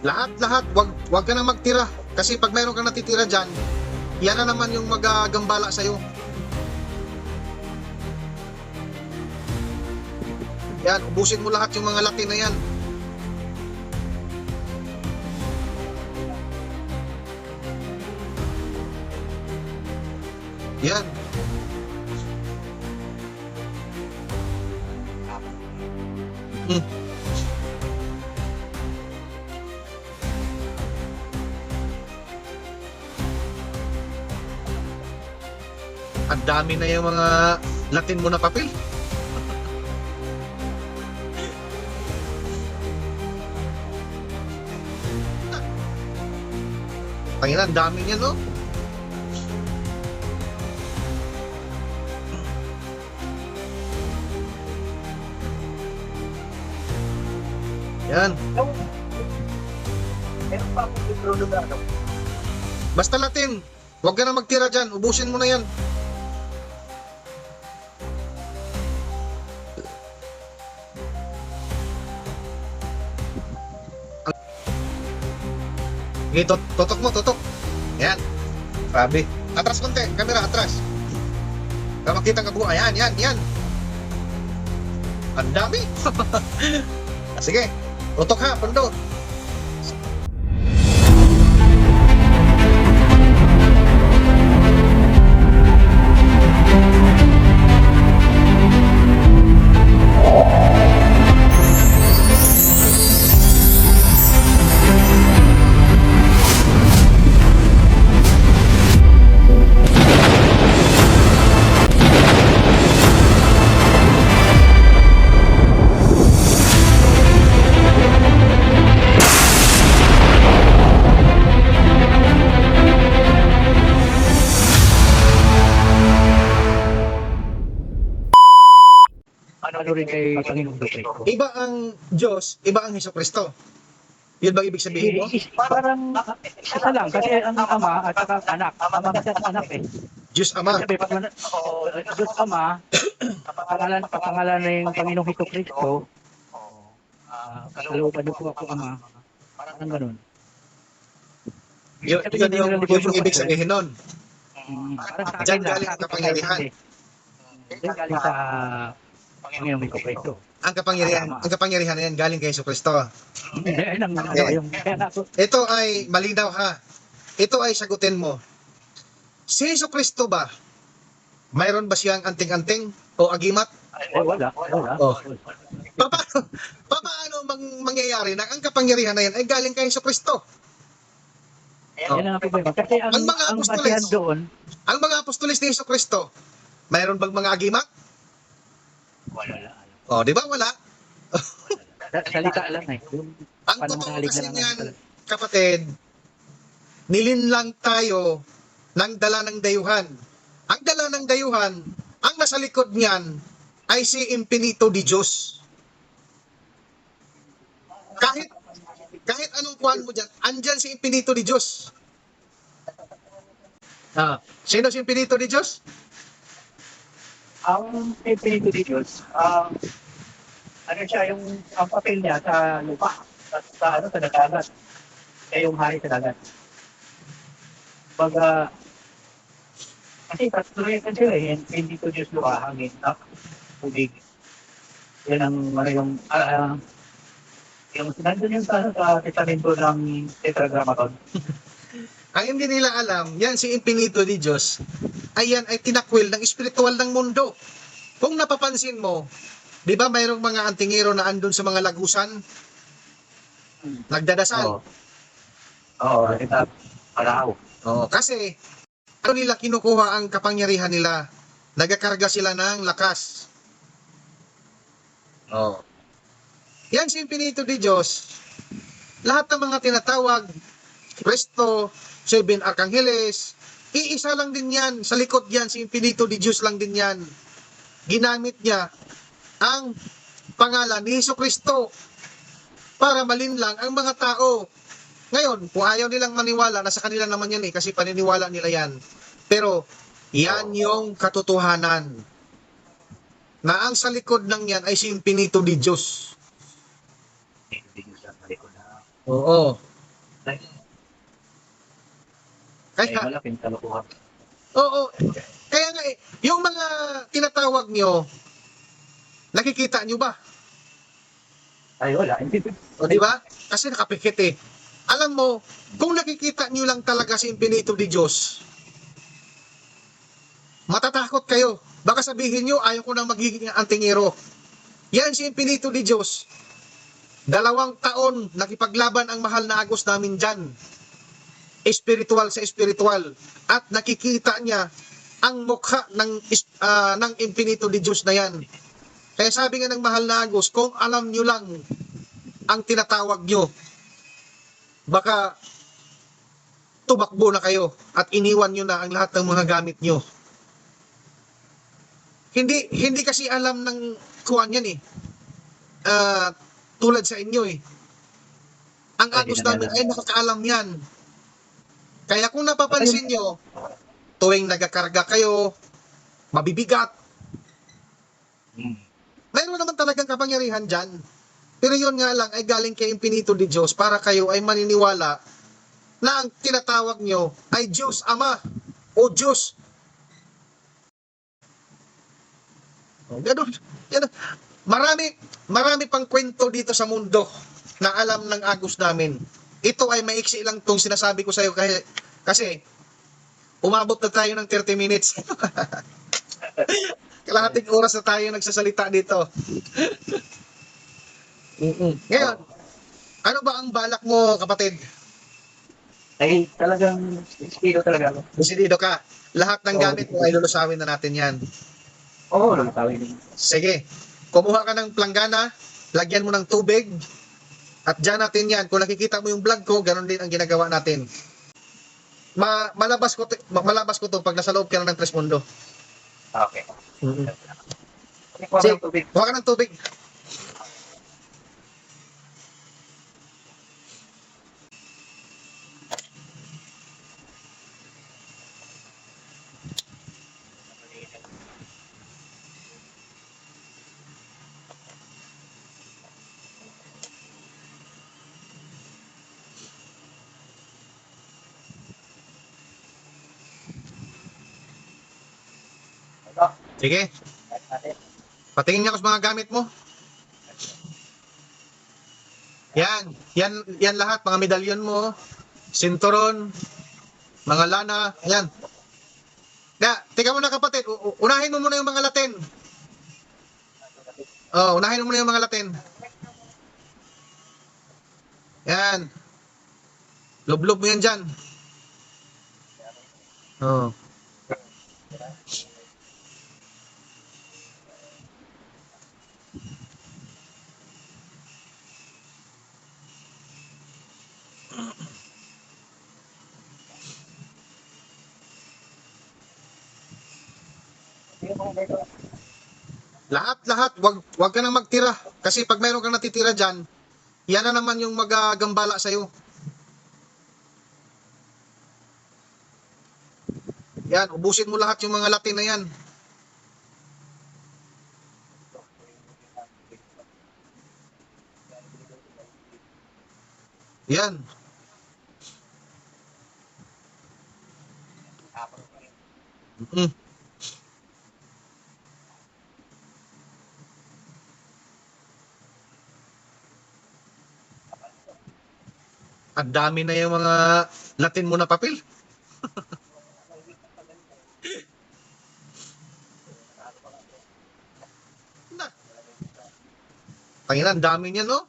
Lahat, wag ka na magtira. Kasi pag mayroon kang natitira dyan, yan na naman yung magagambala sa'yo. Yan, ubusin mo lahat yung mga laki na yan. Yan. Ang dami na yung mga Latin mo na papel. Pangina, ang dami niya, no? Yan. Basta Latin. Huwag ka na magtira dyan. Ubusin mo na yan. Okay, tutok mo, tutok. Yan. Sabi. Atras konti. Camera, atras. Para makita ka buo. Ayan, yan. Ang dami. Sige. Tutok ha, pundot. Ano rin kay Panginoong Kristo. Iba ang Diyos, iba ang Hesukristo. Yun ba ibig sabihin mo? Parang isa lang kasi ang ama at saka anak. Ama kasi ang anak eh. Diyos Ama. Sabi pag Diyos Ama, kapangalan na yung Panginoong Kristo. Kalooban niyo po ako Ama. Parang ganun. Yun yung ibig sabihin nun. Parang sa akin Diyan lang, galing ang kapangyarihan. Diyan galing sa Panginoong Kristo. Ang kapangyarihan na yan galing kay Hesukristo. Ito ay malinaw ha. Ito ay sagutin mo. Si Hesukristo ba, mayroon ba siyang anting-anting o agimat? Wala. Oh. Paano mangyayari na ang kapangyarihan na yan ay galing kay Hesukristo? Yan ang problema. Kasi ang basihan doon, ang mga apostoles ni Hesukristo, mayroon bang mga agimat? wala. Oh, di ba wala? Salita lang eh. Ang totoo kasi niyan, kapatid, nilinlang tayo ng dala ng dayuhan. Ang dala ng dayuhan, ang nasa likod niyan ay si Infinito di Diyos. Kahit anong kuhan mo dyan, andyan si Infinito di Diyos. Sino si Infinito di Diyos? Ang Espiritu de Diyos, ano siya, ang papel niya sa lupa, sa dagat. Siya yung hari sa dagat. Kasi patuloy kan sila eh, hindi to Diyos lupa, hangin, tubig. Yan ang yung nandun yung sa testamento ng Tetragrammaton. Ang hindi nila alam, yan si Infinito di Diyos, ayan ay tinakwil ng espiritual ng mundo. Kung napapansin mo, di ba mayroong mga antingero na andun sa mga lagusan? Nagdadasal. Oo, kita paraw. Oo, kasi ano nila kinukuha ang kapangyarihan nila? Nagakarga sila ng lakas. Oo. Yan si Infinito di Diyos. Lahat ng mga tinatawag, Kristo, 7 Arkangeles, iisa lang din yan. Sa likod yan, si Infinito di Diyos lang din yan. Ginamit niya ang pangalan ni Hesukristo para malinlang ang mga tao. Ngayon, kung ayaw nilang maniwala, nasa kanila naman yan eh, kasi paniniwala nila yan. Pero, yan yung katotohanan. Na ang sa likod ng yan ay si Infinito di Diyos. Oo. Ay, Kaya, malaking kalokohan. oo. Kaya nga yung mga tinatawag nyo, nakikita nyo ba? Ay, wala. Hindi. O di ba? Kasi nakapikit eh. Alam mo, kung nakikita nyo lang talaga si Impinito di Diyos, matatakot kayo. Baka sabihin nyo, ayaw ko nang magiging antingero. Yan si Impinito di Diyos. 2 taon nakipaglaban ang mahal na Agos namin dyan. Espiritual sa espiritual. At nakikita niya ang mukha ng Impinito di Diyos na yan. Kaya sabi nga ng mahal na Agos, kung alam nyo lang ang tinatawag nyo, baka tumakbo na kayo at iniwan nyo na ang lahat ng mga gamit nyo. Hindi kasi alam ng kuwan yan eh. Tulad sa inyo eh. Ang Ay, Agos namin ginagana. ay nakakaalam yan. Kaya kung napapansin nyo, tuwing nagakarga kayo, mabibigat, Hmm. mayroon naman talagang kapangyarihan dyan. Pero yun nga lang ay galing kay Impinito di Diyos para kayo ay maniniwala na ang tinatawag nyo ay Diyos Ama o Diyos. Ganun. Yan. Marami pang kwento dito sa mundo na alam ng Agos namin. Ito ay maiksi lang tong sinasabi ko sa iyo kasi umabot na tayo ng 30 minutes. Kalahating oras na tayo nagsasalita dito. Ngayon, ano ba ang balak mo, kapatid? Ay, talagang estilo talaga ako. Desidido ka. Lahat ng Oo, gamit mo ay lulusawin na natin yan. Oo, lang tawin. Sige, kumuha ka ng planggana, lagyan mo ng tubig, at dyan natin yan. Kung nakikita mo yung vlog ko, ganun din ang ginagawa natin. Malabas ko to pag nasa loob ka na ng Tres Mundo. Okay. Mm-hmm. Kuha Sige, ng tubig. kuha ka ng tubig. Ito. Sige, patingin nga ako sa mga gamit mo. Yan lahat, mga medalyon mo, sinturon, mga lana, yan. Teka muna kapatid, unahin mo muna yung mga Latin. Oh, unahin mo muna yung mga Latin. Yan. Lublob mo yan dyan. Oh. Lahat, wag ka nang magtira. Kasi pag mayroon kang natitira dyan, yan na naman yung magagambala sa'yo. Yan, ubusin mo lahat yung mga Latin na yan. Yan. Mm. Ang dami na yung mga Latin mo na papel. Na, Panginoon, ang dami niya, no?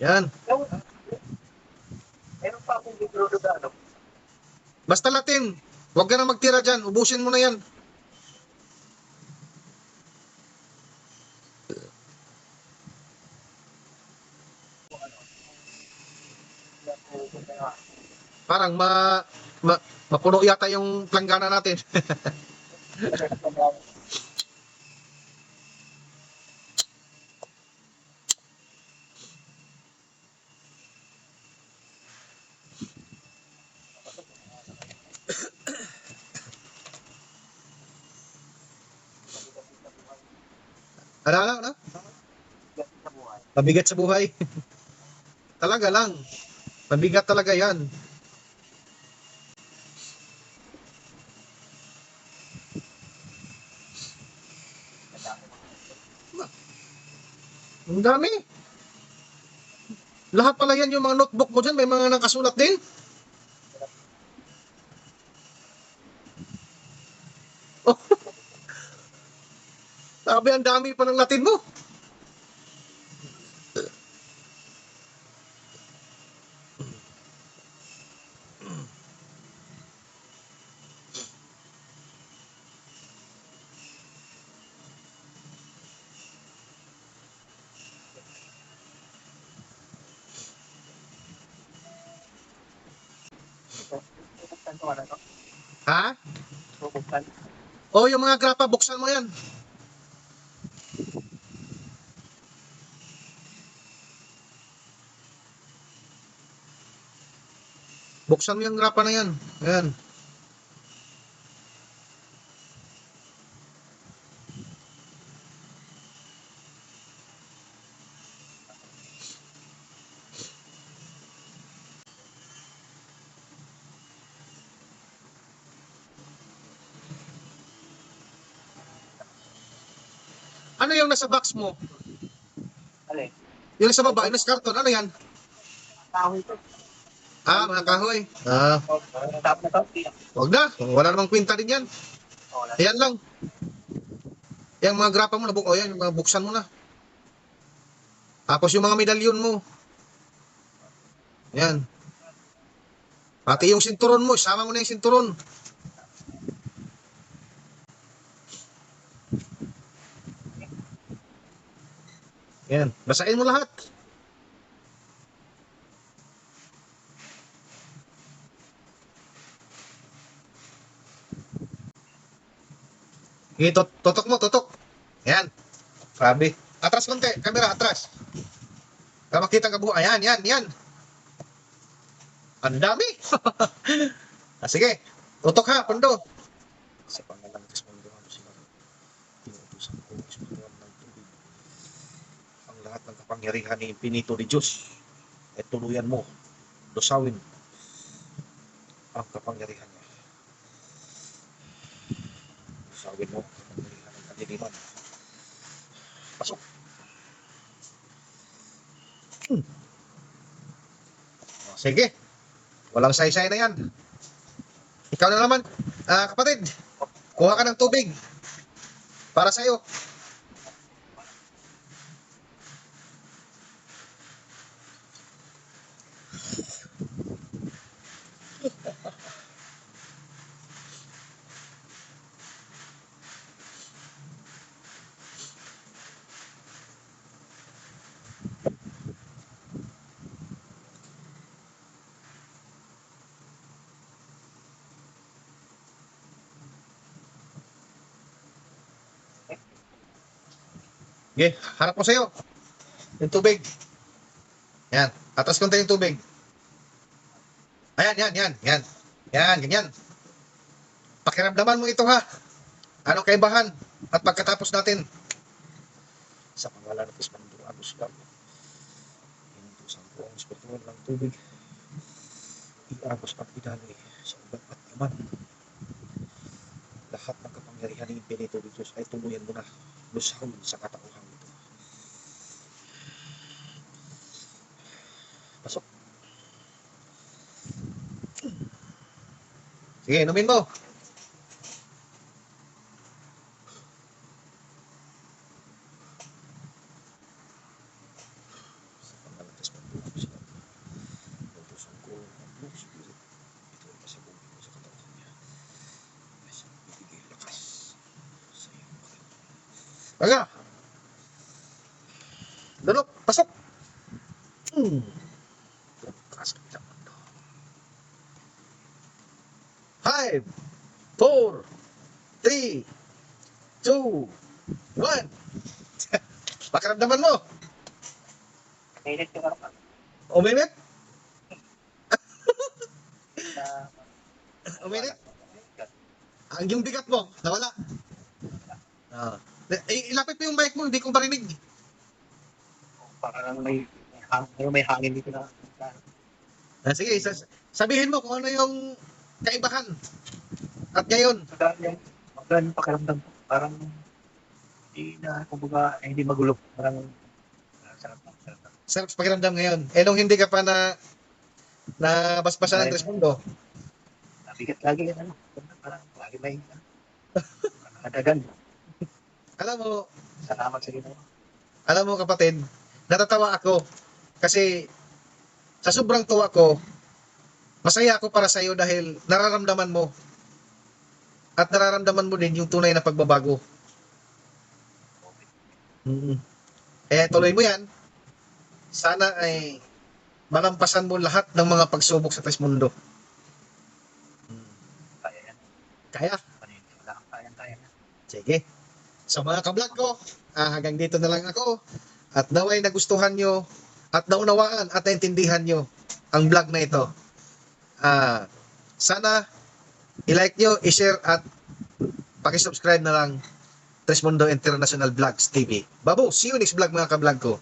Yan. Meron pa akong libro doon ano. Basta Latin. Huwag ka na magtira dyan. Ubusin mo na yan. Parang ma, mapuno yata yung planggana natin. Ano? Bigat sa buhay. Mabigat sa buhay. Talaga lang. Mabigat talaga yan. Madami mga Ang dami. Lahat pala yan yung mga notebook mo dyan. May mga nakasulat din. Oh, sabi ang dami pa ng Latin mo. bubuksan ko ano to? Ha? Bubuksan. O yung mga grapa, buksan mo yan. Buksan mo yung grapa na yan. Ayan. Ano yung nasa box mo? Alin? Yung nasa baba, yung nasa karton, ano yan? Kahoy to. Ah, mga kahoy. Ah, Oh, tapos na to. wag na. Wala namang kwenta din yan. Oh, wala. Ayan lang. Yung mga grapa mo, o yan, yung mga buksan mo na. Tapos yung mga medalyon mo. Yan. Pati yung sinturon mo, isama mo na yung sinturon. Yan. Basahin mo lahat. Tutok mo, tutok. Yan. Sabi. Atras konti. Camera, atras. Para makita ka buo. Ayan, yan. Ang dami. Sige. Tutok ha, Pondo. Sa pangalan ng Espiritu Santo sila. Inuutusan ko ang Espiritu ng tubig. Ang lahat ng kapangyarihan ni Pinito ni Diyos ay tuluyan mo. Dosawin ang kapangyarihan niya. Dosawin mo ang kapangyarihan ng kadiliman. Pasok. Sige. Walang saysay na yan. Ikaw na naman, kapatid. Kuha ka ng tubig. Para sa'yo. Okay, harap ko sa'yo. Yung tubig. Yan. Atas konti yung tubig. Ayan, yan. Yan, ganyan. Pakiramdaman mo ito ha. Ano kaibahan? At pagkatapos natin, sa pangalan ng Espiritu Agos lang, inutusan ko ang Espiritu ng tubig. Iagos at idali sa ugat at laman. Lahat ng kapangyarihan ng Pinito ni Diyos ay tuluyan mo na lusahon sa katauhan ito. Pasok. Sige, inumin mo. Sa pangalan ng Espiritu Agos lang, inutusan ko ang Blue Spirit. Ito ay pasabugin mo sa katauhan niya. Ay sa bibigay lakas sa iyong mga. Baga! Dulok! Pasok! Lakas ka bilang mundo. 5, 4, 3, 2, 1. Pakiramdaman mo. Mainit yung araw. Uminit? Na Uminit? Ang yung bigat mo, nawala. Ah. Ilapit mo yung mic mo, hindi ko marinig. Parang may hangin dito na. Sige, sabihin mo kung ano yung kaibahan. At ngayon, Magandang pakiramdam ko. Parang hindi na, kumbaga, hindi magulo. Parang sarap. sarap sa pakiramdam ngayon. Nung hindi ka pa na basbasan ng Tres Mundo. Nabigat lagi yan, ano. Parang lagi may nakadagan. Alam mo, Salamat sa Ginoo. kapatid, natatawa ako kasi sa sobrang tuwa ko, masaya ako para sa iyo dahil nararamdaman mo at nararamdaman mo din yung tunay na pagbabago. Tuloy mo yan. Sana ay malampasan mo lahat ng mga pagsubok sa Tres Mundo. Kaya yan. Kaya? Wala kang kaya na. Sige. So mga kablog ko, hanggang dito na lang ako. At naway nagustuhan nyo at naunawaan at naintindihan nyo ang vlog na ito. Sana i-like nyo, i-share at pakisubscribe na lang Tres Mundo International Vlogs TV. Babu, see you next vlog mga kablog ko.